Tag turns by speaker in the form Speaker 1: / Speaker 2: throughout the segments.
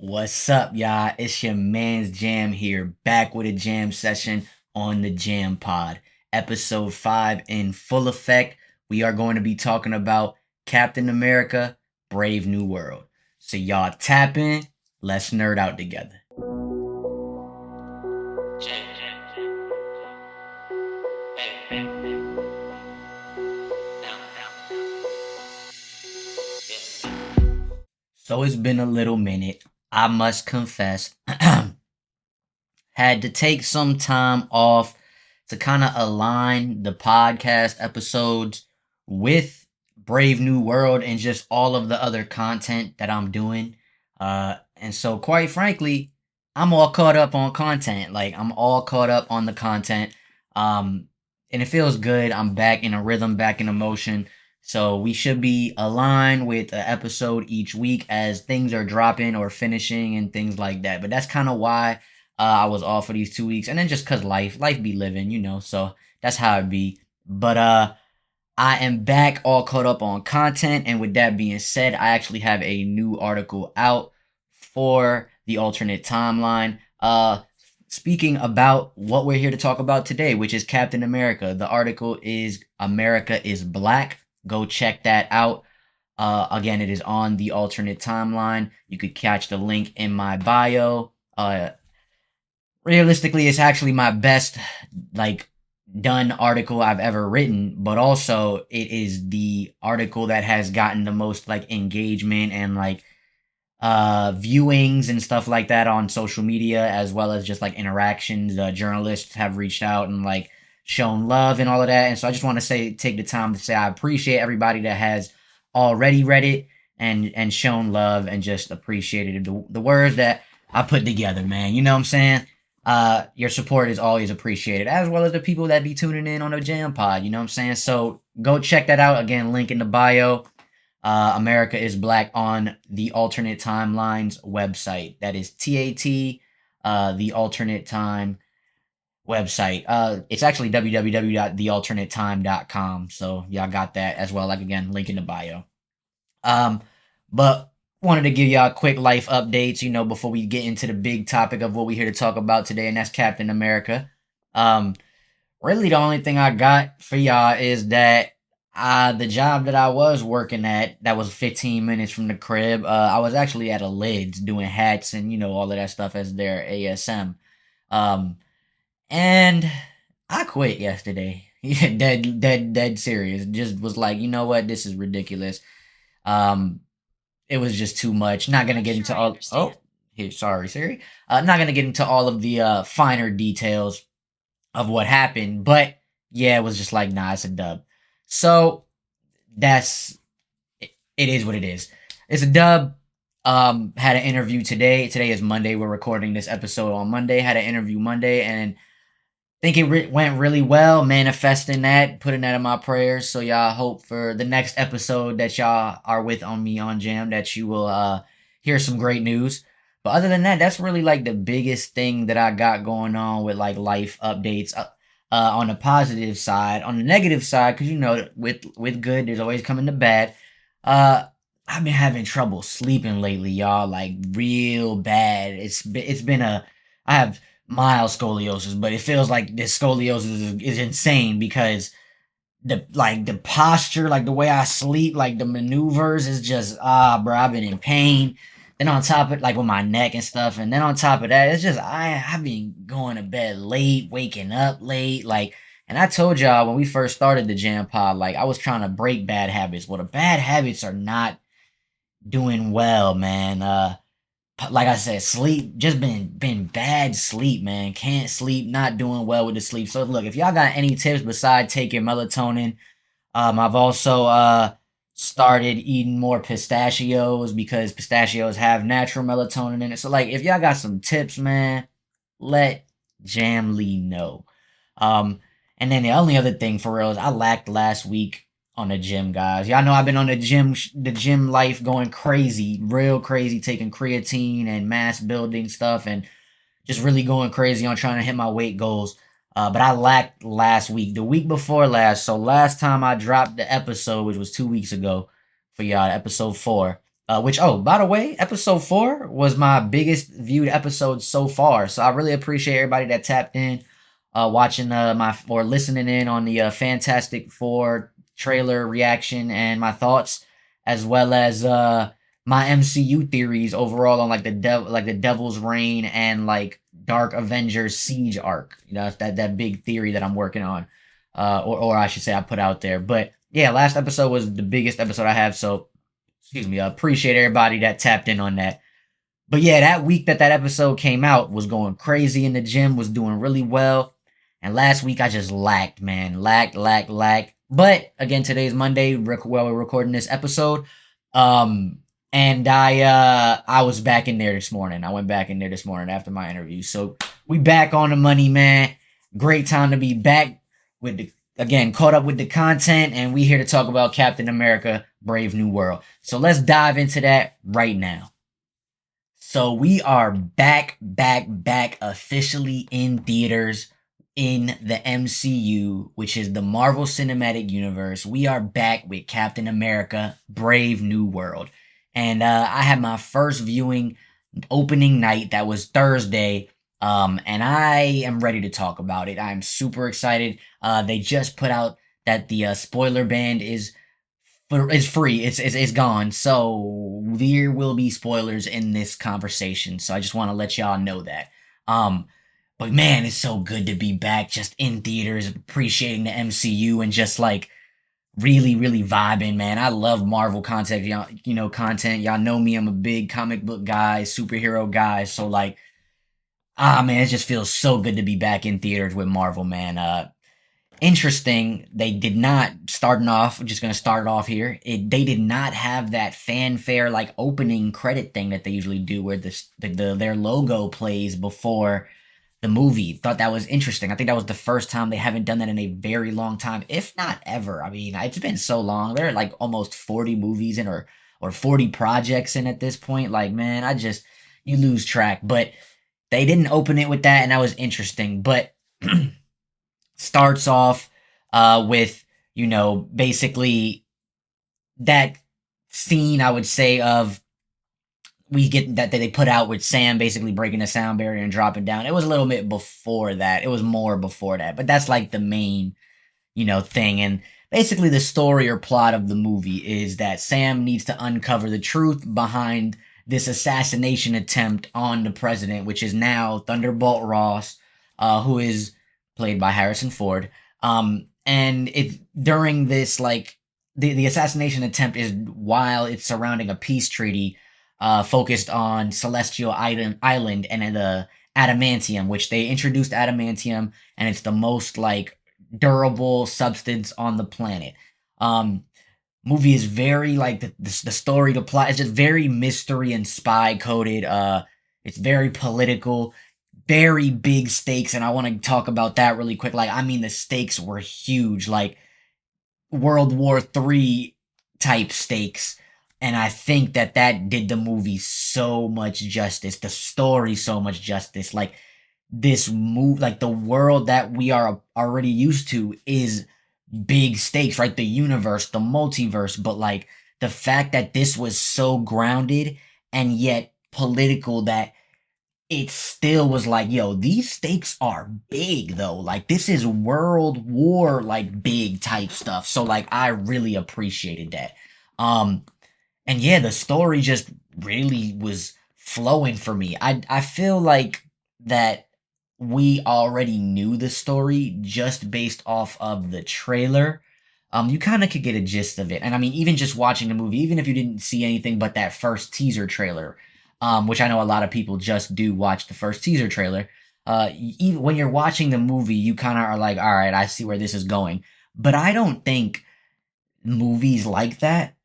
Speaker 1: What's up, y'all? It's your man's Jam here, back with a jam session on the Jam Pod. Episode 5 in full effect. We are going to be talking about Captain America Brave New World. So, y'all tap in, let's nerd out together. So, it's been a little minute. I must confess, had to take some time off to kind of align the podcast episodes with Brave New World and just all of the other content that I'm doing. And so, quite frankly, I'm all caught up on content. Like, I'm all caught up on the content. Um, and it feels good. I'm back in a rhythm, back in emotion. So, we should be aligned with an episode each week as things are dropping or finishing and things like that. But that's kind of why I was off for these 2 weeks, and then just cause life be living, So that's how it be. But I am back, all caught up on content, and with that being said, I actually have a new article out for the alternate timeline. Speaking about what we're here to talk about today, which is Captain America. The article is "America is Black." Go check that out. Again, it is on the alternate timeline. You could catch the link in my bio. Realistically, it's actually my best like done article I've ever written, but also it is the article that has gotten the most like engagement and like viewings and stuff like that on social media, as well as just like interactions. Journalists have reached out and like shown love and all of that, and so I just want to say, take the time to say I appreciate everybody that has already read it and shown love and just appreciated the words that I put together, man. You know what I'm saying? Your support is always appreciated, as well as the people that be tuning in on the Jam Pod. You know what I'm saying? So go check that out. Again, link in the bio. America is Black on the Alternate Timelines website. That is TAT, the Alternate Time website. It's actually www.thealternatetime.com. So y'all got that as well. Like again, link in the bio. But wanted to give y'all quick life updates, before we get into the big topic of what we're here to talk about today, and that's Captain America. Um, Really, the only thing I got for y'all is that the job that I was working at, that was 15 minutes from the crib. I was actually at a lids doing hats and all of that stuff as their ASM. Um, and I quit yesterday. Yeah, dead serious. Just was like, you know what, this is ridiculous. Um, it was just too much. Not gonna get into all. Oh, here, sorry, Siri. Not gonna get into all of the finer details of what happened, but yeah, it was just like, nah, it's a dub. So that's it is what it is. It's a dub. Had an interview today. Today is Monday. We're recording this episode on Monday. Had an interview Monday, and think it went really well. Manifesting that, putting that in my prayers. So y'all hope for the next episode that y'all are with on me on Jam that you will hear some great news. But other than that, that's really like the biggest thing that I got going on with like life updates. On the positive side, on the negative side, because with good, there's always coming to bad. Uh, I've been having trouble sleeping lately, y'all. Like real bad. It's been a I have mild scoliosis, but it feels like this scoliosis is insane because the posture, like the way I sleep, like the maneuvers is just bro, I've been in pain. Then on top of like with my neck and stuff, and then on top of that, it's just I've been going to bed late, waking up late, like. And I told y'all when we first started the Jam Pod, like I was trying to break bad habits. Well, the bad habits are not doing well, man. Like I said, sleep just been bad sleep, man. Can't sleep, not doing well with the sleep. So look, if y'all got any tips besides taking melatonin, I've also started eating more pistachios because pistachios have natural melatonin in it. So like, if y'all got some tips, man, let Jamly know. Um, and then the only other thing for real is I lacked last week on the gym, guys. Y'all know I've been on the gym life going crazy, real crazy, taking creatine and mass building stuff and just really going crazy on trying to hit my weight goals. But I lacked last week, the week before last. So last time I dropped the episode, which was 2 weeks ago for y'all, episode 4. Which, oh, by the way, episode 4 was my biggest viewed episode so far. So I really appreciate everybody that tapped in, watching my or listening in on the Fantastic Four trailer reaction and my thoughts, as well as my MCU theories overall on like the Devil's Reign and like Dark Avengers Siege arc. You know, that big theory that I'm working on, or I should say I put out there. But yeah, last episode was the biggest episode I have. So excuse me, I appreciate everybody that tapped in on that. But yeah, that week that episode came out was going crazy in the gym, was doing really well. And last week I just lacked, man. Lacked. But again, today's Monday, while we're recording this episode. Um, and I was back in there this morning. I went back in there this morning after my interview. So we back on the money, man. Great time to be back with the again caught up with the content, and we here to talk about Captain America Brave New World. So let's dive into that right now. So we are back officially in theaters in the MCU, which is the Marvel Cinematic Universe. We are back with Captain America Brave New World. And I had my first viewing opening night. That was Thursday. And I am ready to talk about it. I'm super excited. They just put out that the spoiler band is free. It's gone. So there will be spoilers in this conversation. So I just want to let y'all know that. Um, but man, it's so good to be back just in theaters, appreciating the MCU and just like really vibing, man. I love Marvel content, y'all, content. Y'all know me. I'm a big comic book guy, superhero guy. So like, man, it just feels so good to be back in theaters with Marvel, man. Interesting, they did not starting off, just gonna start it off here, they did not have that fanfare like opening credit thing that they usually do where their logo plays before the movie. Thought that was interesting. I think that was the first time. They haven't done that in a very long time, if not ever. I mean, it's been so long. There are like almost 40 movies in, or 40 projects in at this point. Like, man, you lose track. But they didn't open it with that, and that was interesting. But starts off with, basically that scene, I would say, of we get that they put out with Sam basically breaking the sound barrier and dropping down. It was a little bit before that. It was more before that, but that's like the main, thing. And basically the story or plot of the movie is that Sam needs to uncover the truth behind this assassination attempt on the president, which is now Thunderbolt Ross, who is played by Harrison Ford. And it during this like the assassination attempt is while it's surrounding a peace treaty focused on Celestial Island and the adamantium, which they introduced adamantium, and it's the most like durable substance on the planet. Um, movie is very like the story, the plot is just very mystery and spy coded. It's very political, very big stakes, and I want to talk about that really quick. Like, I mean, the stakes were huge, like World War III type stakes. And I think that did the movie so much justice, the story so much justice. Like like the world that we are already used to is big stakes, right? The universe, the multiverse, but like the fact that this was so grounded and yet political that it still was like, yo, these stakes are big though. Like this is world war like big type stuff. So like I really appreciated that. Um and yeah, the story just really was flowing for me. I feel like that we already knew the story just based off of the trailer. You kind of could get a gist of it. And I mean, even just watching the movie, even if you didn't see anything but that first teaser trailer, which I know a lot of people just do watch the first teaser trailer. Even when you're watching the movie, you kind of are like, all right, I see where this is going. But I don't think movies like that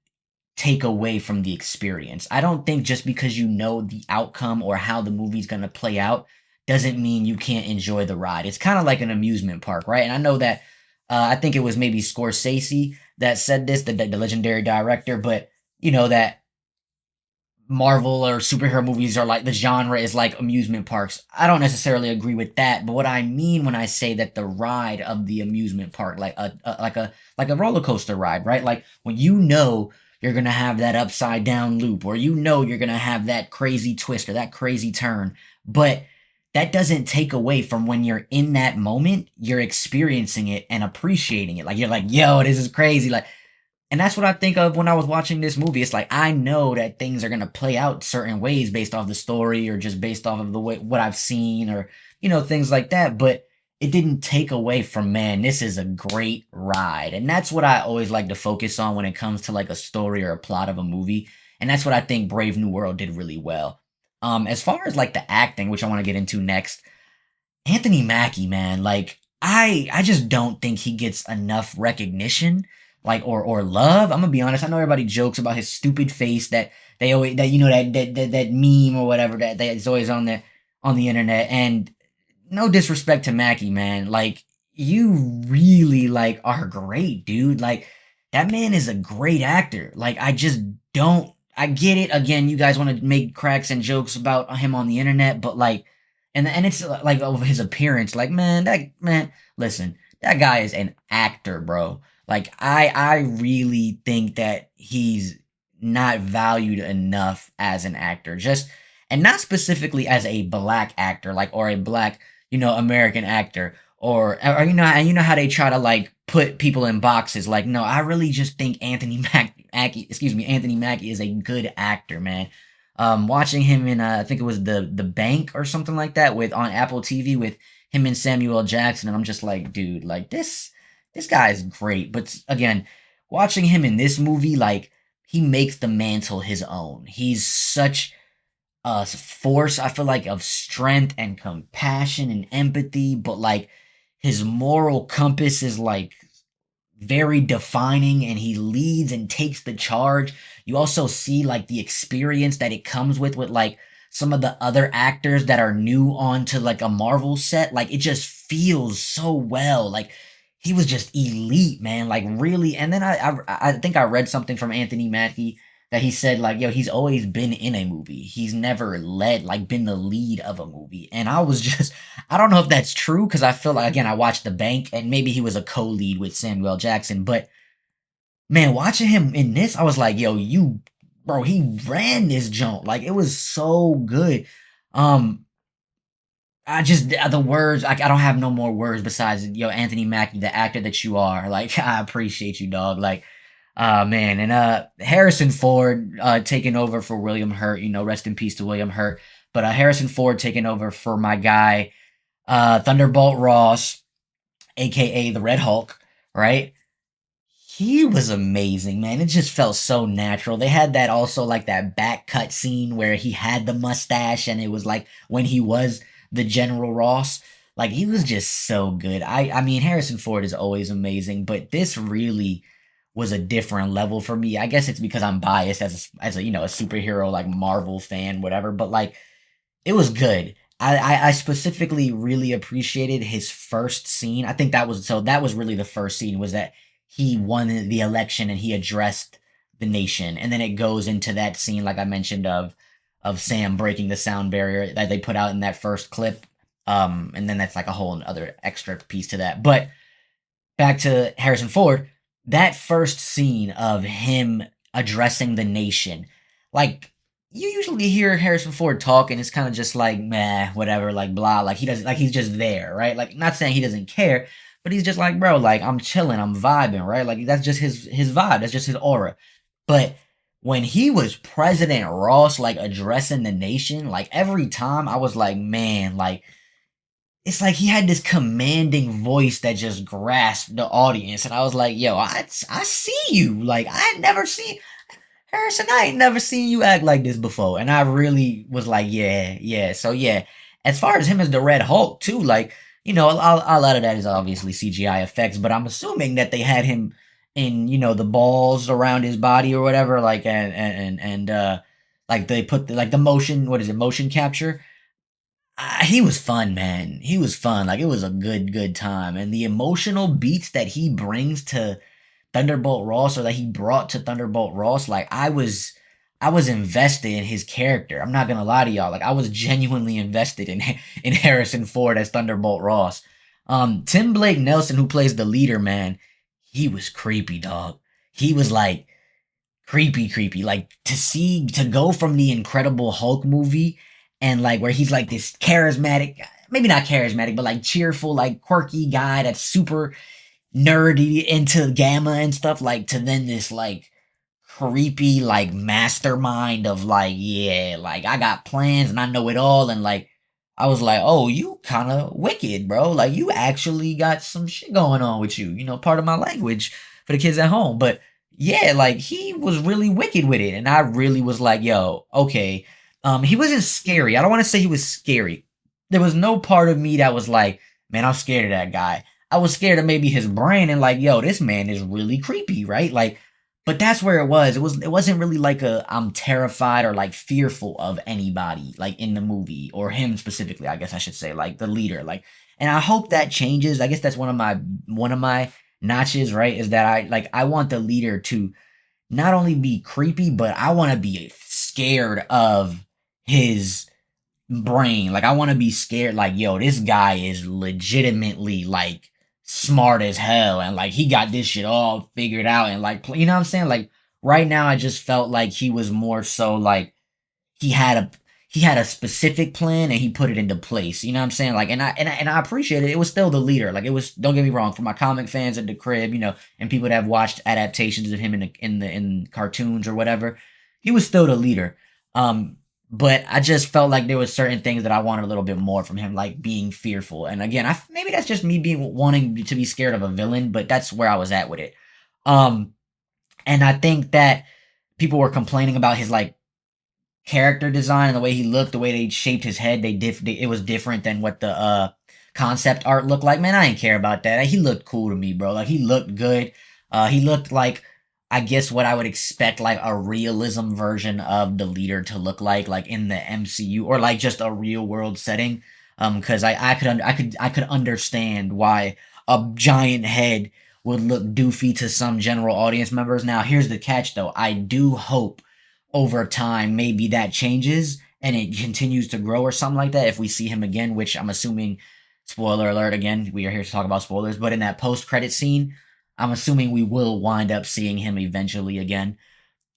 Speaker 1: take away from the experience. I don't think just because you know the outcome or how the movie's going to play out doesn't mean you can't enjoy the ride. It's kind of like an amusement park, right? And I know that I think it was maybe Scorsese that said this, the legendary director, but that Marvel or superhero movies are like the genre is like amusement parks. I don't necessarily agree with that, but what I mean when I say that the ride of the amusement park, like a roller coaster ride, right? Like when you're gonna have that upside down loop, or you know you're gonna have that crazy twist or that crazy turn. But that doesn't take away from when you're in that moment, you're experiencing it and appreciating it. Like you're like, yo, this is crazy. Like, and that's what I think of when I was watching this movie. It's like I know that things are gonna play out certain ways based off the story or just based off of the way what I've seen or things like that. But it didn't take away from, man, this is a great ride. And that's what I always like to focus on when it comes to like a story or a plot of a movie. And that's what I think Brave New World did really well. As far as like the acting, which I want to get into next, Anthony Mackie, man, like I just don't think he gets enough recognition, like or love. I'm gonna be honest. I know everybody jokes about his stupid face that they always that that meme or whatever that's always on the internet. And no disrespect to Mackie, man. Like you really like are great, dude. Like that man is a great actor. Like I just don't. I get it. Again, you guys want to make cracks and jokes about him on the internet, but like, and it's like of his appearance. Like man, listen, that guy is an actor, bro. Like I really think that he's not valued enough as an actor. Just and not specifically as a black actor, like or a black American actor, or and you know how they try to like put people in boxes. Like, no, I really just think Anthony Mackie is a good actor, man. Watching him in I think it was the Bank or something like that with on Apple TV with him and Samuel L. Jackson, and I'm just like, dude, like this guy is great. But again, watching him in this movie, like he makes the mantle his own. He's such force, I feel like, of strength and compassion and empathy, but like his moral compass is like very defining, and he leads and takes the charge. You also see like the experience that it comes with like some of the other actors that are new onto like a Marvel set. Like it just feels so well. Like he was just elite, man. Like really. And then I think I read something from Anthony Mackie that he said like, yo, he's always been in a movie. He's never led like been the lead of a movie. And I was just I don't know if that's true because I feel like again I watched The Bank and maybe he was a co-lead with Samuel Jackson, but man, watching him in this, I was like, yo, you bro, he ran this jump. Like it was so good. Um I just the words I don't have no more words besides Anthony Mackie, the actor that you are. Like I appreciate you, dog. Like man, and Harrison Ford taking over for William Hurt. Rest in peace to William Hurt. But Harrison Ford taking over for my guy Thunderbolt Ross, aka the Red Hulk, right? He was amazing, man. It just felt so natural. They had that also like that back cut scene where he had the mustache and it was like when he was the General Ross. Like he was just so good. I mean Harrison Ford is always amazing, but this really was a different level for me. I guess it's because I'm biased as a a superhero like Marvel fan, whatever. But like it was good. I specifically really appreciated his first scene. I think that was really the first scene was that he won the election and he addressed the nation, and then it goes into that scene like I mentioned of Sam breaking the sound barrier that they put out in that first clip. And then that's like a whole other extra piece to that. But back to Harrison Ford, that first scene of him addressing the nation, like you usually hear Harrison Ford talk and it's kind of just like meh, whatever, like blah, like he doesn't like he's just there, right? Like not saying he doesn't care, but he's just like, bro, like I'm chilling, I'm vibing, right? Like that's just his vibe, that's just his aura. But when he was President Ross, like addressing the nation, like every time I was like, man, like it's like he had this commanding voice that just grasped the audience, and I was like, "Yo, I see you. Like I had never seen Harrison. I ain't never seen you act like this before." And I really was like, "Yeah, yeah." So yeah, as far as him as the Red Hulk too, like a lot of that is obviously CGI effects, but I'm assuming that they had him in the balls around his body or whatever, like and like they put like the motion, what is it, motion capture. He was fun, man. He was fun. Like it was a good time, and the emotional beats that he brings to Thunderbolt Ross, or that he brought to Thunderbolt Ross, like I was invested in his character. I'm not gonna lie to y'all. Like I was genuinely invested in in Harrison Ford as Thunderbolt Ross. Tim Blake Nelson, who plays the leader, man, he was creepy, dog. He was like creepy. Like to go from the Incredible Hulk movie and like where he's like this charismatic, maybe not charismatic, but like cheerful, like quirky guy that's super nerdy into gamma and stuff, like to then this like creepy like mastermind of like, yeah, like I got plans and I know it all, and like I was like, oh, you kind of wicked, bro. Like you actually got some shit going on with you. Part of my language for the kids at home. But yeah, like he was really wicked with it, and I really was like, yo, okay. He wasn't scary. I don't want to say he was scary. There was no part of me that was like, man, I'm scared of that guy. I was scared of maybe his brain and like, yo, this man is really creepy, right? Like, but that's where it was. It wasn't really like a I'm terrified or like fearful of anybody like in the movie or him specifically, I guess I should say, like the leader. Like, and I hope that changes. I guess that's one of my notches, right? Is that I want the leader to not only be creepy, but I want to be scared of his brain. Like I want to be scared. Like yo, this guy is legitimately like smart as hell, and like he got this shit all figured out, and like you know what I'm saying. Like right now, I just felt like he was more so like he had a he had a specific plan and he put it into place. You know what I'm saying? Like and I appreciate it. It was still the leader. Like it was. Don't get me wrong. For my comic fans at the crib, and people that have watched adaptations of him in cartoons or whatever, he was still the leader. Um, but I just felt like there was certain things that I wanted a little bit more from him, like being fearful. And again, maybe that's just me being wanting to be scared of a villain, but that's where I was at with it. Um, and I think that people were complaining about his like character design and the way he looked, the way they shaped his head. It was different than what the concept art looked like. Man, I didn't care about that. He looked cool to me, bro. Like he looked good. He looked like I guess what I would expect like a realism version of the leader to look like in the MCU or like just a real world setting. Because I could understand why a giant head would look doofy to some general audience members. Now, here's the catch, though. I do hope over time maybe that changes and it continues to grow or something like that if we see him again, which I'm assuming, spoiler alert again, we are here to talk about spoilers, but in that post credit scene, I'm assuming we will wind up seeing him eventually again.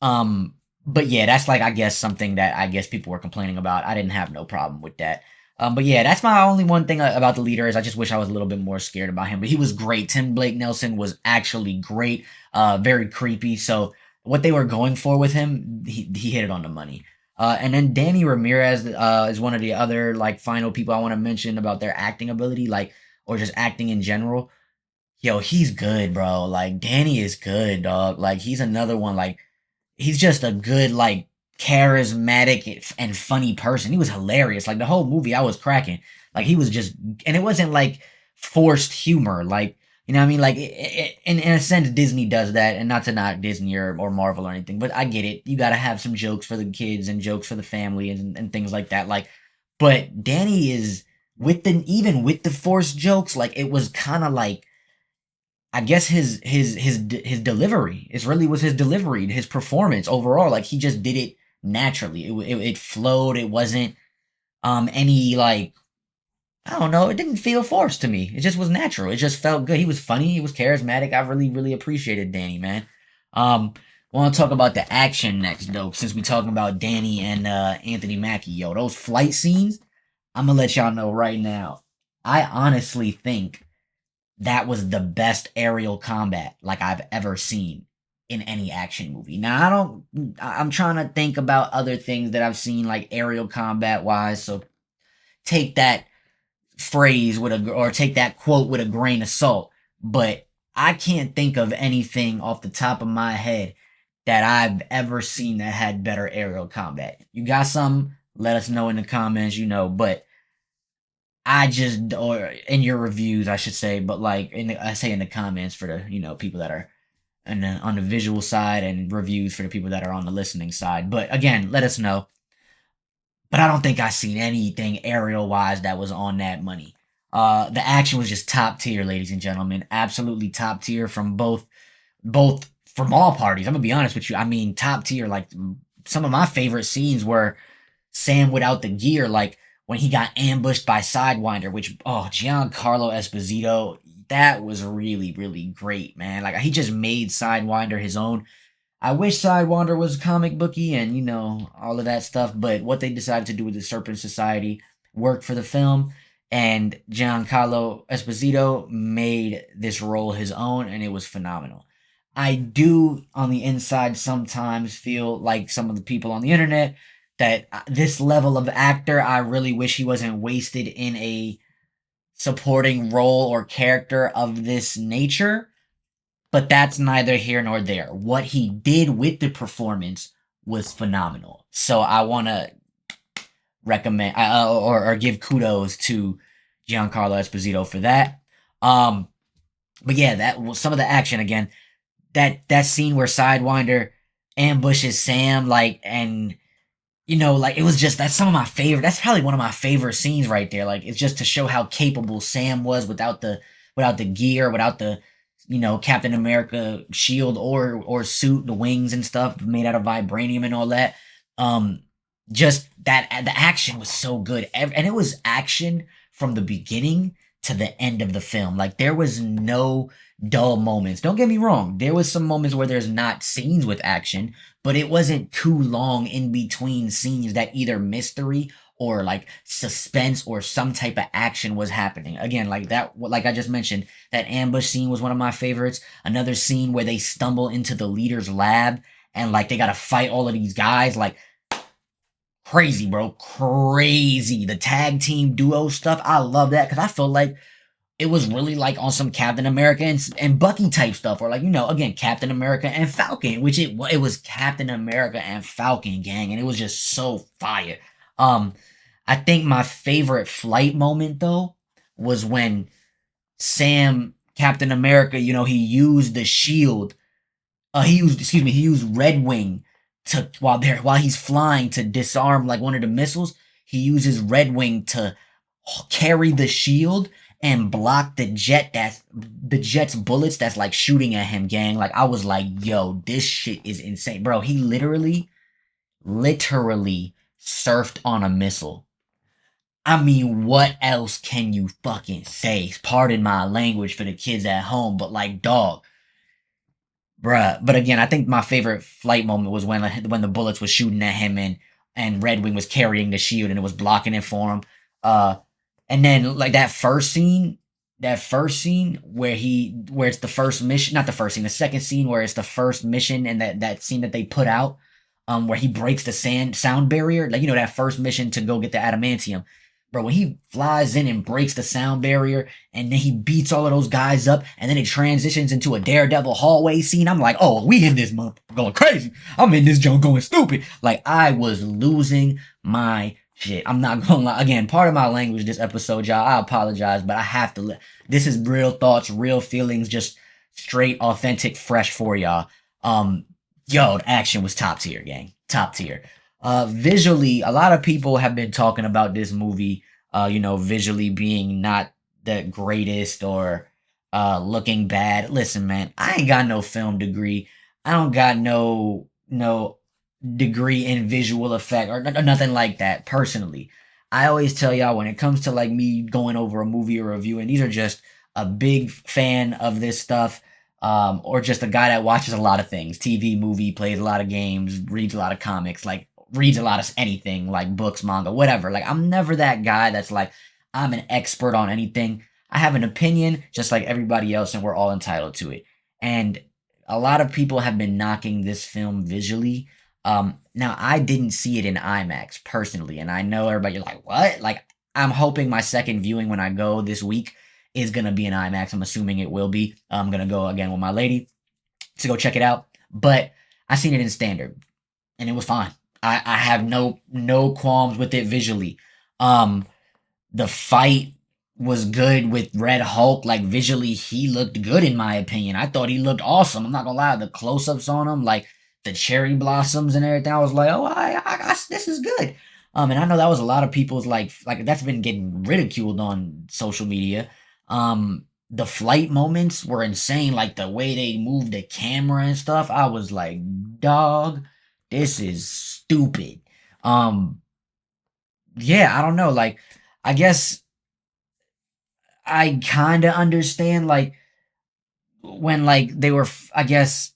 Speaker 1: um, but yeah, that's like I guess something that I guess people were complaining about. I didn't have no problem with that. But yeah, that's my only one thing about the leader is I just wish I was a little bit more scared about him. But he was great. Tim Blake Nelson was actually great. Very creepy. So what they were going for with him, he hit it on the money. And then Danny Ramirez is one of the other like final people I want to mention about their acting ability, like or just acting in general. Yo, he's good, bro. Like Danny is good, dog. Like he's another one. Like he's just a good like charismatic and funny person. He was hilarious. Like the whole movie, I was cracking. Like he was just, and it wasn't like forced humor. Like you know what I mean? Like in a sense, Disney does that, and not to knock Disney or Marvel or anything, but I get it. You got to have some jokes for the kids and jokes for the family and things like that. Like, but Danny is with the even with the forced jokes, like it was kind of like I guess his delivery. It really was his delivery, his performance overall. Like he just did it naturally. It flowed. It wasn't any like I don't know. It didn't feel forced to me. It just was natural. It just felt good. He was funny. He was charismatic. I really appreciated Danny, man. Um, want to talk about the action next though, since we talking about Danny and Anthony Mackie. Yo, those flight scenes. I'm gonna let y'all know right now. I honestly think that was the best aerial combat like I've ever seen in any action movie. Now I'm trying to think about other things that I've seen like aerial combat wise, so take that phrase with a or take that quote with a grain of salt, but I can't think of anything off the top of my head that I've ever seen that had better aerial combat. You got some? Let us know in the comments, but I just or in your reviews, I should say, but like I say in the comments for the people that are on the visual side and reviews for the people that are on the listening side. But again, let us know. But I don't think I seen anything aerial wise that was on that money. The action was just top tier, ladies and gentlemen, absolutely top tier from both from all parties. I'm gonna be honest with you. I mean, top tier. Like some of my favorite scenes were Sam without the gear, like when he got ambushed by Sidewinder, which Giancarlo Esposito, that was really great, man. Like he just made Sidewinder his own. I wish Sidewinder was comic booky and all of that stuff, but what they decided to do with the Serpent Society worked for the film, and Giancarlo Esposito made this role his own, and it was phenomenal. I do, on the inside, sometimes feel like some of the people on the internet that this level of actor, I really wish he wasn't wasted in a supporting role or character of this nature, but that's neither here nor there. What he did with the performance was phenomenal. So I want to recommend or give kudos to Giancarlo Esposito for that. Um, but yeah, that was some of the action again. That scene where Sidewinder ambushes Sam, like, and like it was just that's some of my favorite. That's probably one of my favorite scenes right there. Like it's just to show how capable Sam was without the gear, without the Captain America shield or suit, the wings and stuff made out of vibranium and all that. Um, just that the action was so good, and it was action from the beginning to the end of the film. Like there was no dull moments. Don't get me wrong. There was some moments where there's not scenes with action, but it wasn't too long in between scenes that either mystery or like suspense or some type of action was happening. Again, like that, like I just mentioned, that ambush scene was one of my favorites. Another scene where they stumble into the leader's lab and like they gotta fight all of these guys, like crazy, bro, crazy. The tag team duo stuff, I love that because I feel like it was really like on some Captain America and Bucky type stuff, or like again Captain America and Falcon, which it was Captain America and Falcon gang, and it was just so fire. Um, I think my favorite flight moment though was when Sam Captain America, he used the shield. He used Red Wing to while he's flying to disarm like one of the missiles. He uses Red Wing to carry the shield and block the jet's bullets that's like shooting at him, gang. Like I was like, yo, this shit is insane, bro. He literally surfed on a missile. I mean, what else can you fucking say? Pardon my language for the kids at home, but like, dog, bruh. But again, I think my favorite flight moment was when the bullets was shooting at him and Red Wing was carrying the shield and it was blocking it for him. Uh, and then like that first scene where it's the first mission, not the first scene, the second scene where it's the first mission and that scene that they put out, where he breaks the sound barrier, like that first mission to go get the adamantium. Bro, when he flies in and breaks the sound barrier and then he beats all of those guys up and then it transitions into a Daredevil hallway scene, I'm like, oh, we in this month going crazy. I'm in this junk going stupid. Like, I was losing my shit. I'm not gonna lie. Again, part of my language this episode, y'all. I apologize, but I have to. This is real thoughts, real feelings, just straight, authentic, fresh for y'all. Um, Yo, the action was top tier, gang. Top tier. Visually, a lot of people have been talking about this movie, visually being not the greatest or looking bad. Listen, man, I ain't got no film degree. I don't got no degree in visual effect or nothing like that personally. I always tell y'all when it comes to like me going over a movie or reviewing, these are just a big fan of this stuff, or just a guy that watches a lot of things, TV, movie, plays a lot of games, reads a lot of comics, like reads a lot of anything, like books, manga, whatever. Like I'm never that guy that's like I'm an expert on anything. I have an opinion just like everybody else, and we're all entitled to it. And a lot of people have been knocking this film visually. Now I didn't see it in IMAX personally, and I know everybody, you're like, what? Like, I'm hoping my second viewing when I go this week is gonna be in IMAX. I'm assuming it will be. I'm gonna go again with my lady to go check it out. But I seen it in standard, and it was fine. I have no qualms with it visually. Um, the fight was good with Red Hulk. Like visually, he looked good in my opinion. I thought he looked awesome. I'm not gonna lie. The close ups on him, like the cherry blossoms and everything, I was like, oh, this is good. And I know that was a lot of people's like that's been getting ridiculed on social media. The flight moments were insane. Like the way they moved the camera and stuff, I was like, dog, this is stupid. Um, yeah, I don't know. Like, I guess I kind of understand like when like they were I guess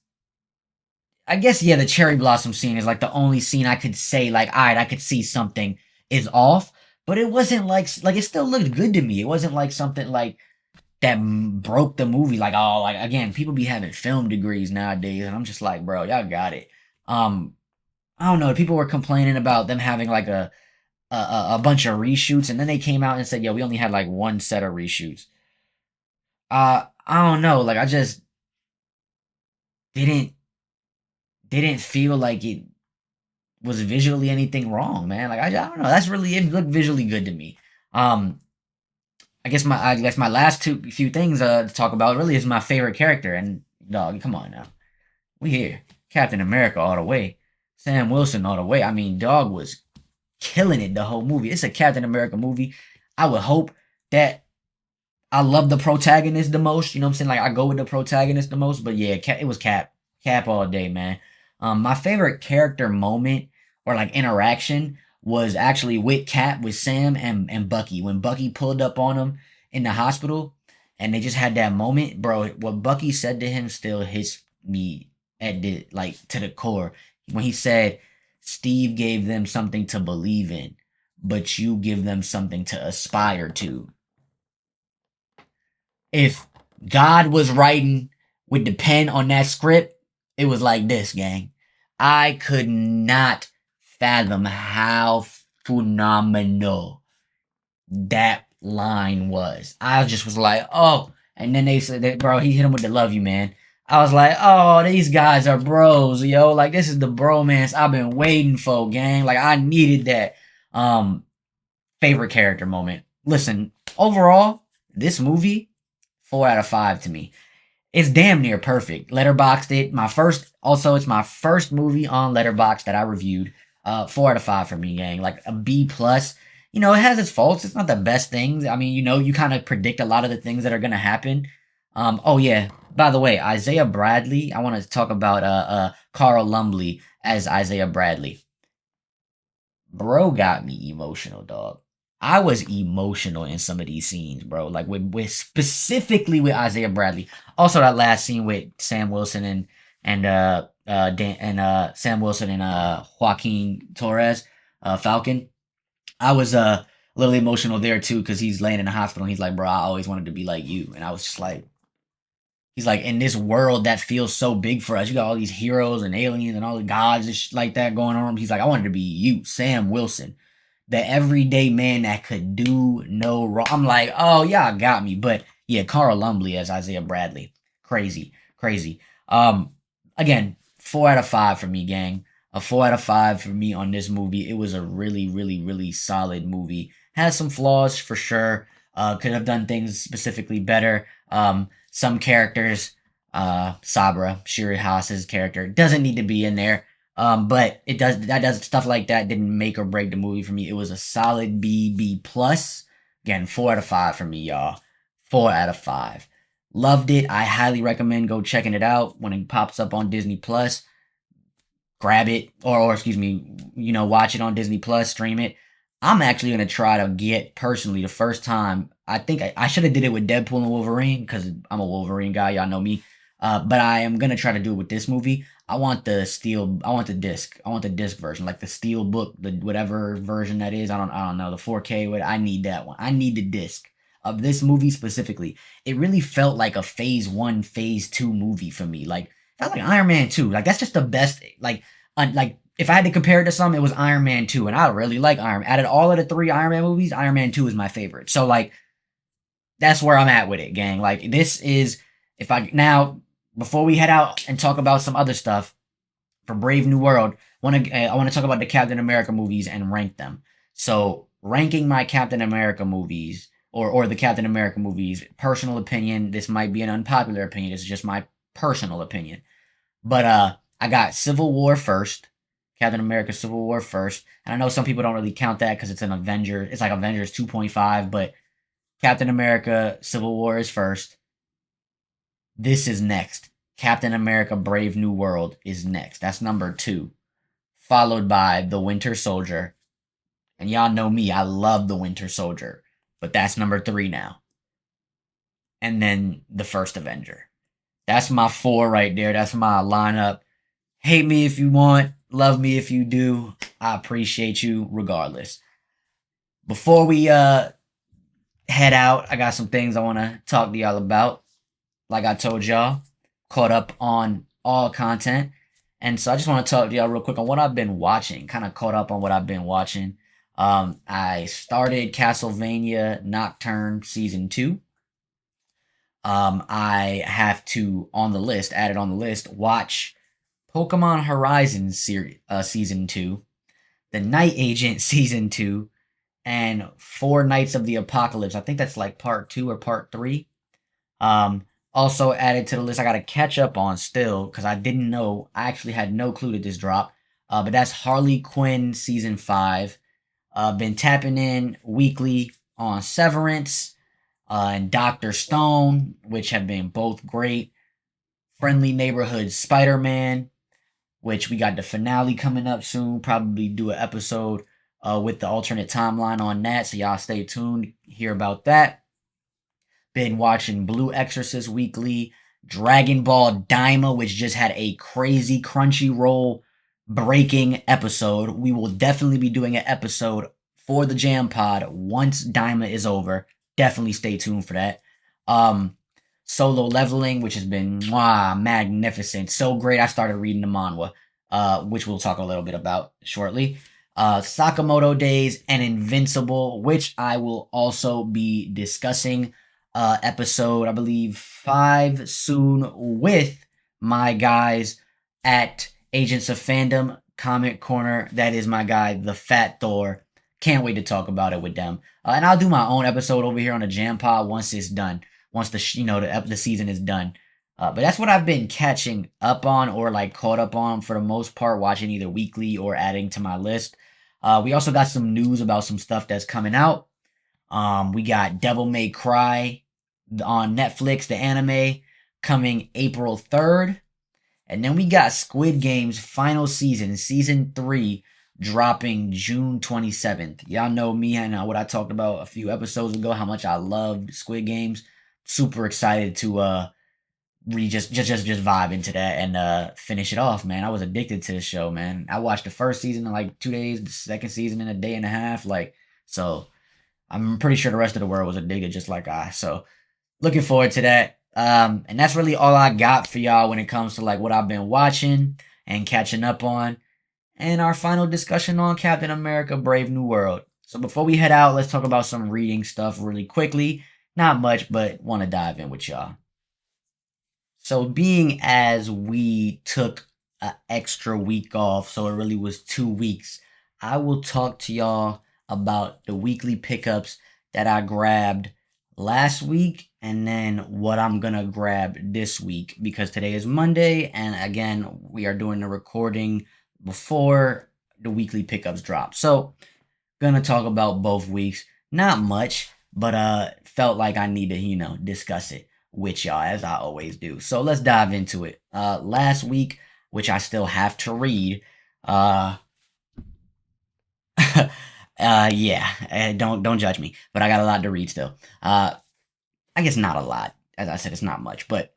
Speaker 1: I guess yeah, the cherry blossom scene is like the only scene I could say like, all right, I could see something is off, but it wasn't like it still looked good to me. It wasn't like something like that broke the movie. Like oh, like again, people be having film degrees nowadays, and I'm just like, bro, y'all got it. Um, I don't know. People were complaining about them having like a bunch of reshoots, and then they came out and said, yeah, we only had like one set of reshoots. I don't know. Like I just didn't didn't feel like it was visually anything wrong, man. Like I don't know. That's really it looked visually good to me. Um, I guess my last two few things to talk about really is my favorite character. And dog, come on now, we here, Captain America all the way, Sam Wilson all the way. I mean, dog was killing it the whole movie. It's a Captain America movie. I would hope that I love the protagonist the most. You know what I'm saying? Like I go with the protagonist the most. But yeah, it was Cap all day, man. My favorite character moment or like interaction was actually with Cap, with Sam and Bucky. When Bucky pulled up on him in the hospital, and they just had that moment, bro. What Bucky said to him still hits me at the like to the core. When he said, "Steve gave them something to believe in, but you give them something to aspire to." If God was writing with the pen on that script, it was like this, gang. I could not fathom how phenomenal that line was. I just was like, oh. And then they said that, bro, he hit him with the love you, man. I was like, oh, these guys are bros, yo. Like, this is the bromance I've been waiting for, gang. Like, I needed that. Um, Favorite character moment. Listen, overall, this movie 4 out of 5 to me. It's damn near perfect. Letterboxed it. It's my first movie on Letterboxd that I reviewed. 4 out of 5 for me, gang. Like a B plus. You know, it has its faults. It's not the best things. I mean, you know, you kind of predict a lot of the things that are gonna happen. Oh yeah. By the way, Isaiah Bradley. I want to talk about Carl Lumbly as Isaiah Bradley. Bro got me emotional, dog. I was emotional in some of these scenes, bro. Like with specifically with Isaiah Bradley. Also that last scene with Sam Wilson and Sam Wilson and Joaquin Torres, Falcon. I was a little emotional there too because he's laying in the hospital. And he's like, bro, I always wanted to be like you, and I was just like, he's like, in this world that feels so big for us, you got all these heroes and aliens and all the gods and shit like that going on. He's like, I wanted to be you, Sam Wilson, the everyday man that could do no wrong. I'm like, oh, y'all got me. But yeah, Carl Lumbly as Isaiah Bradley. Crazy, crazy. Again, 4 out of 5 for me, gang. A 4 out of 5 for me on this movie. It was a really, really, really solid movie. Has some flaws for sure. Could have done things specifically better. Some characters, Sabra, Shiri Haas's character, doesn't need to be in there. But it does stuff like that didn't make or break the movie for me. It was a solid B plus. Again, 4 out of 5 for me, y'all. 4 out of 5. Loved it. I highly recommend go checking it out when it pops up on Disney Plus. Grab it, or excuse me, watch it on Disney Plus, stream it. I'm actually gonna try to get personally the first time. I think I should have did it with Deadpool and Wolverine because I'm a Wolverine guy. Y'all know me. But I am gonna try to do it with this movie. I want the steel. I want the disc. I want the disc version, like the steel book, the whatever version that is. I don't know the 4K. I need that one. I need the disc of this movie specifically. It really felt like a Phase 1, Phase 2 movie for me. Like felt like Iron Man 2. Like that's just the best. Like if I had to compare it to some, it was Iron Man 2, and I really like Iron Man. Out of all of the three Iron Man movies, Iron Man 2 is my favorite. So like that's where I'm at with it, gang. Like this is if I now before we head out and talk about some other stuff for Brave New World, I want to talk about the Captain America movies and rank them. So ranking my Captain America movies or the Captain America movies, personal opinion. This might be an unpopular opinion. This is just my personal opinion. But I got Civil War first. Captain America Civil War first. And I know some people don't really count that because it's an Avenger. It's like Avengers 2.5, but Captain America Civil War is first. This is next. Captain America Brave New World is next. That's number 2. Followed by The Winter Soldier. And y'all know me, I love The Winter Soldier. But that's number 3 now. And then The First Avenger. That's my 4 right there. That's my lineup. Hate me if you want, love me if you do. I appreciate you regardless. Before we head out, I got some things I want to talk to y'all about. Like I told y'all, caught up on all content. And so I just want to talk to y'all real quick on what I've been watching, kind of caught up on what I've been watching. I started Castlevania Nocturne Season 2. I have to, on the list, added on the list, watch Pokemon Horizons Season 2, The Night Agent Season 2, and Four Nights of the Apocalypse. I think that's like part 2 or part 3. Also added to the list, I got to catch up on still because I didn't know. I actually had no clue that this dropped. But that's Harley Quinn season 5. Been tapping in weekly on Severance and Doctor Stone, which have been both great. Friendly Neighborhood Spider Man, which we got the finale coming up soon. Probably do an episode with the alternate timeline on that. So y'all stay tuned, hear about that. Been watching Blue Exorcist weekly, Dragon Ball Daima, which just had a crazy Crunchyroll breaking episode. We will definitely be doing an episode for the Jam Pod once Daima is over. Definitely stay tuned for that. Solo Leveling, which has been magnificent, so great. I started reading the manhwa, which we'll talk a little bit about shortly. Sakamoto Days and Invincible, which I will also be discussing episode, I believe, 5 soon with my guys at Agents of Fandom Comment Corner. That is my guy, the Fat Thor. Can't wait to talk about it with them. And I'll do my own episode over here on the Jam Pod once it's done. Once the season is done. But that's what I've been catching up on or like caught up on for the most part, watching either weekly or adding to my list. We also got some news about some stuff that's coming out. We got Devil May Cry on Netflix, the anime, coming April 3rd. And then we got Squid Game's final season, season 3, dropping June 27th. Y'all know me and what I talked about a few episodes ago, how much I loved Squid Games. Super excited to really just vibe into that and finish it off, man. I was addicted to the show, man. I watched the first season in like 2 days, the second season in a day and a half. So I'm pretty sure the rest of the world was addicted just like I. So looking forward to that. And that's really all I got for y'all when it comes to like what I've been watching and catching up on. And our final discussion on Captain America Brave New World. So before we head out, let's talk about some reading stuff really quickly. Not much, but want to dive in with y'all. So being as we took an extra week off, so it really was 2 weeks, I will talk to y'all about the weekly pickups that I grabbed last week and then what I'm gonna grab this week because today is Monday and again we are doing the recording before the weekly pickups drop. So gonna talk about both weeks. Not much, but felt like I need to, discuss it with y'all as I always do. So let's dive into it. Last week, which I still have to read, yeah, don't judge me, but I got a lot to read still. I guess not a lot. As I said, it's not much, but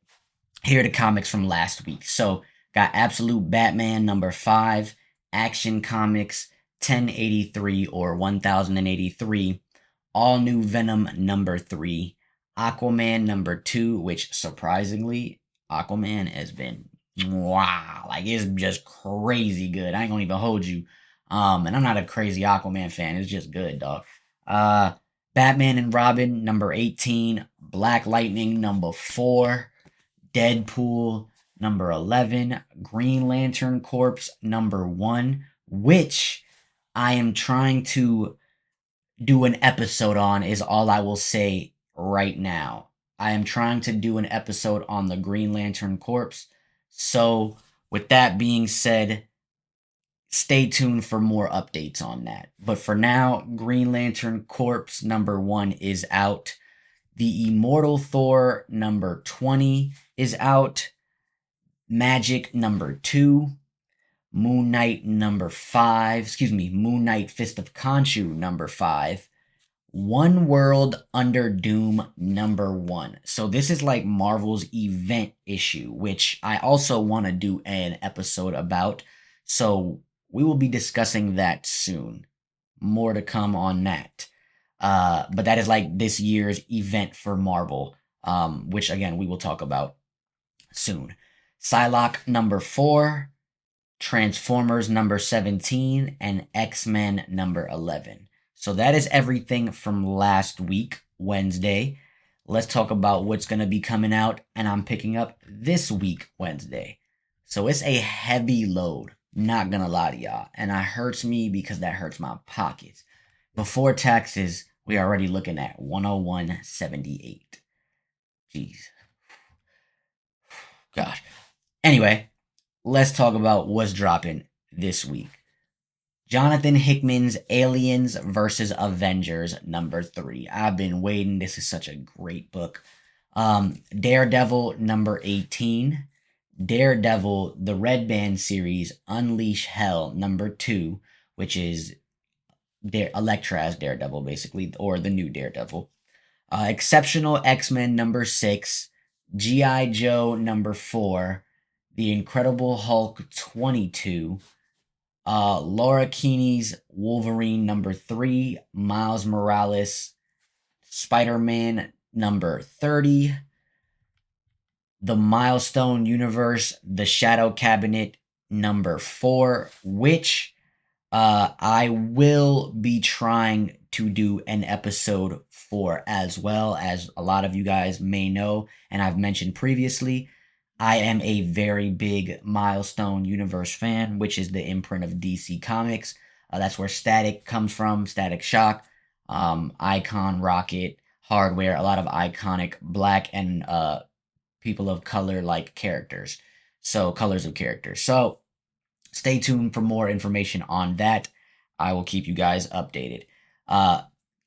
Speaker 1: here are the comics from last week. So got Absolute Batman number 5, Action Comics 1083 or 1083, All New Venom number 3, Aquaman number 2, which surprisingly, Aquaman has been like it's just crazy good. I ain't gonna even hold you. And I'm not a crazy Aquaman fan. It's just good, dog. Batman and Robin number 18, Black Lightning number 4, Deadpool number 11, Green Lantern Corps number 1, which I am trying to do an episode on, is all I will say right now. I am trying to do an episode on the Green Lantern Corps. So, with that being said, stay tuned for more updates on that. But for now, Green Lantern Corps number 1 is out. The Immortal Thor number 20 is out. Magic number 2. Moon Knight number 5. Moon Knight Fist of Khonshu number 5. One World Under Doom #1. So this is like Marvel's event issue, which I also want to do an episode about. So we will be discussing that soon. More to come on that. But that is like this year's event for Marvel, which again we will talk about soon. Psylocke #4, Transformers #17, and X-Men #11. So that is everything from last week, Wednesday. Let's talk about what's going to be coming out, and I'm picking up this week, Wednesday. So it's a heavy load, not gonna lie to y'all. And that hurts me because that hurts my pockets. Before taxes, we're already looking at 101.78. Jeez. Gosh. Anyway, let's talk about what's dropping this week. Jonathan Hickman's Aliens vs. Avengers #3. I've been waiting. This is such a great book. Daredevil #18. Daredevil, the Red Band series, Unleash Hell #2, which is Elektra as Daredevil, basically, or the new Daredevil. Exceptional X-Men #6. G.I. Joe #4. The Incredible Hulk 22. Laura Keeney's Wolverine #3, Miles Morales, Spider-Man #30, The Milestone Universe, The Shadow Cabinet #4, which I will be trying to do an episode for, as well. As a lot of you guys may know, and I've mentioned previously, I am a very big Milestone Universe fan, which is the imprint of DC Comics. That's where Static comes from, Static Shock, Icon, Rocket, Hardware, a lot of iconic black and people of color like characters. So, colors of characters. So, stay tuned for more information on that. I will keep you guys updated.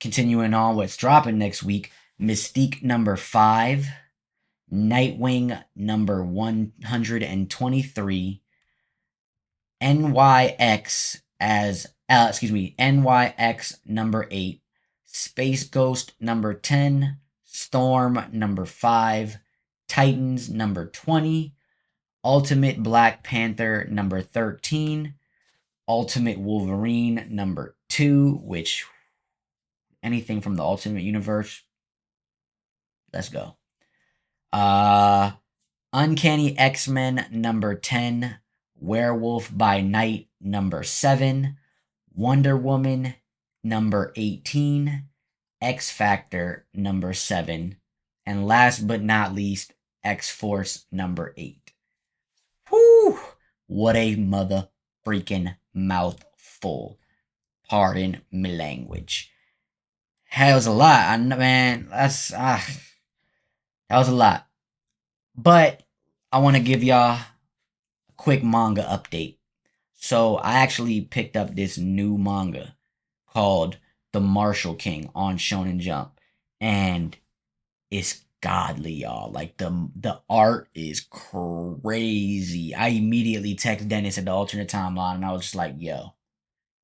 Speaker 1: Continuing on, what's dropping next week: Mystique #5, Nightwing #123, NYX NYX #8, Space Ghost #10, Storm #5, Titans #20, Ultimate Black Panther #13, Ultimate Wolverine #2, which anything from the Ultimate Universe, let's go. Uncanny X-Men #10, Werewolf by Night #7, Wonder Woman #18, X Factor #7, and last but not least, X Force #8. Whew! What a mother freaking mouthful. Pardon me language. That was a lot, man. That was a lot. But I want to give y'all a quick manga update. So I actually picked up this new manga called The Martial King on Shonen Jump, and it's godly, y'all. Like the art is crazy. I immediately text Dennis at the alternate timeline, and I was just like, "Yo,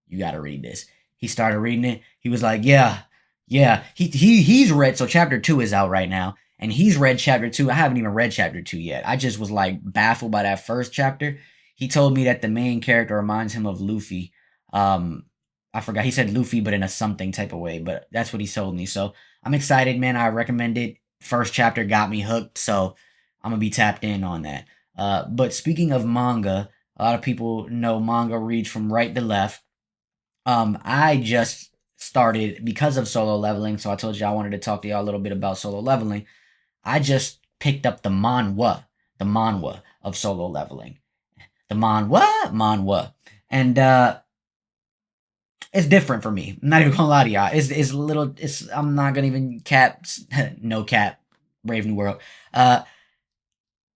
Speaker 1: you gotta read this." He started reading it. He was like, "Yeah, yeah." He's read. So chapter 2 is out right now, and he's read chapter 2. I haven't even read chapter 2 yet. I just was like baffled by that first chapter. He told me that the main character reminds him of Luffy. I forgot. He said Luffy, but in a something type of way. But that's what he told me. So I'm excited, man. I recommend it. First chapter got me hooked, so I'm gonna be tapped in on that. But speaking of manga, a lot of people know manga reads from right to left. I just started because of Solo Leveling, so I told you I wanted to talk to y'all a little bit about Solo Leveling. I just picked up the manhwa of Solo Leveling, the manhwa, and it's different for me. I'm not even gonna lie to y'all. It's a little. It's I'm not gonna even cap. No cap. Brave New World.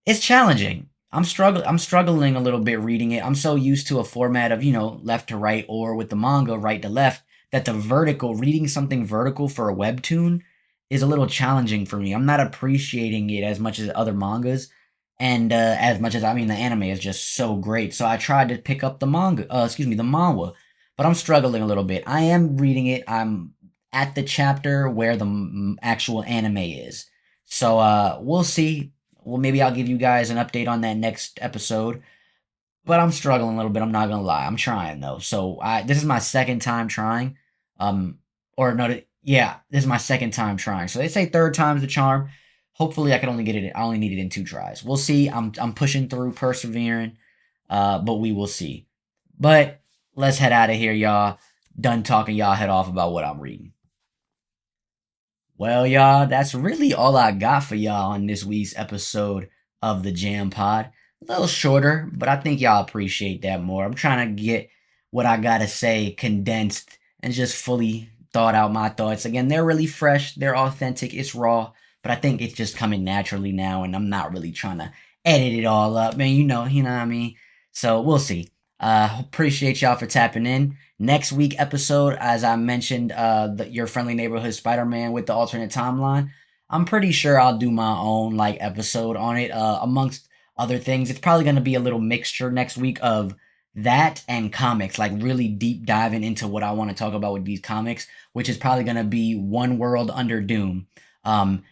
Speaker 1: It's challenging. I'm struggling a little bit reading it. I'm so used to a format of, left to right, or with the manga right to left, that the vertical reading something vertical for a webtoon is a little challenging for me. I'm not appreciating it as much as other mangas, and as much as, the anime is just so great. So I tried to pick up the manhwa, but I'm struggling a little bit. I am reading it. I'm at the chapter where the actual anime is. So we'll see. Well, maybe I'll give you guys an update on that next episode. But I'm struggling a little bit. I'm not gonna lie. I'm trying though. So this is my second time trying. Um, or no, yeah, this is my second time trying. So they say third time's the charm. Hopefully, I can only get it. I only need it in 2 tries. We'll see. I'm pushing through, persevering. But we will see. But let's head out of here, y'all. Done talking y'all head off about what I'm reading. Well, y'all, that's really all I got for y'all on this week's episode of the Jam Pod. A little shorter, but I think y'all appreciate that more. I'm trying to get what I gotta say condensed and just fully thought out my thoughts. Again, they're really fresh, they're authentic, it's raw, but I think it's just coming naturally now, and I'm not really trying to edit it all up, man. You know what I mean? So we'll see. Appreciate y'all for tapping in. Next week episode, as I mentioned, your friendly neighborhood Spider-Man with the alternate timeline. I'm pretty sure I'll do my own like episode on it. Amongst other things, it's probably gonna be a little mixture next week of that and comics, like really deep diving into what I want to talk about with these comics, which is probably gonna be One World Under Doom. And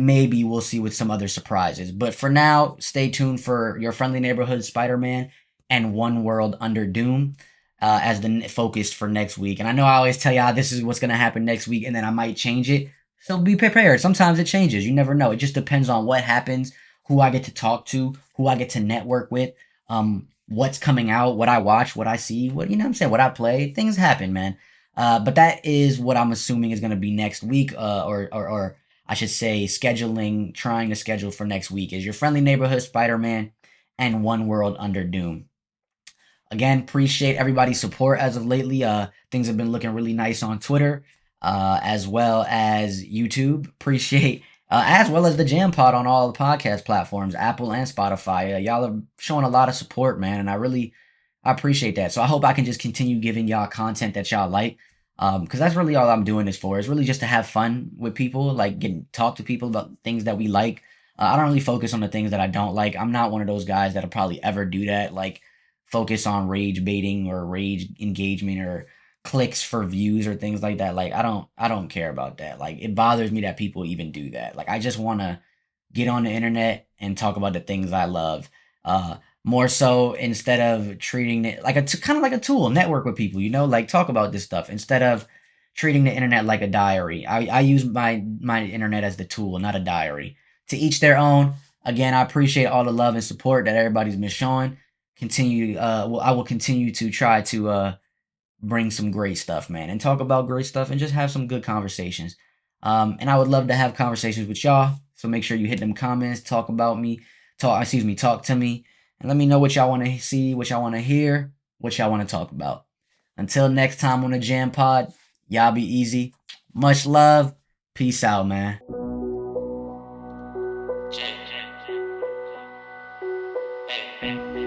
Speaker 1: maybe we'll see with some other surprises. But for now, stay tuned for your friendly neighborhood Spider-Man and One World Under Doom as the focus for next week. And I know I always tell y'all this is what's going to happen next week, and then I might change it. So be prepared. Sometimes it changes. You never know. It just depends on what happens, who I get to talk to, who I get to network with, what's coming out, what I watch, what I see, what you know what I'm saying, what I play. Things happen, man. But that is what I'm assuming is going to be next week, or I should say, trying to schedule for next week is your friendly neighborhood Spider-Man and One World Under Doom. Again, appreciate everybody's support as of lately. Things have been looking really nice on Twitter, as well as YouTube. Appreciate, as well as the Jam Pod on all the podcast platforms, Apple and Spotify. Y'all are showing a lot of support, man, and I appreciate that. So I hope I can just continue giving y'all content that y'all like. Because that's really all I'm doing this for. It's really just to have fun with people, like talk to people about things that we like. I don't really focus on the things that I don't like. I'm not one of those guys that'll probably ever do that. Like focus on rage baiting or rage engagement or clicks for views or things like that. Like I don't care about that. Like it bothers me that people even do that. Like I just want to get on the internet and talk about the things I love. More so instead of treating it like kind of like a tool, network with people, like talk about this stuff instead of treating the internet like a diary. I use my internet as the tool, not a diary. To each their own. Again, I appreciate all the love and support that everybody's been showing. I will continue to try to bring some great stuff, man, and talk about great stuff and just have some good conversations. And I would love to have conversations with y'all. So make sure you hit them comments, talk about me, talk to me, and let me know what y'all want to see, what y'all want to hear, what y'all want to talk about. Until next time on the Jam Pod, y'all be easy. Much love. Peace out, man. Jam, jam, jam, jam. Hey, hey.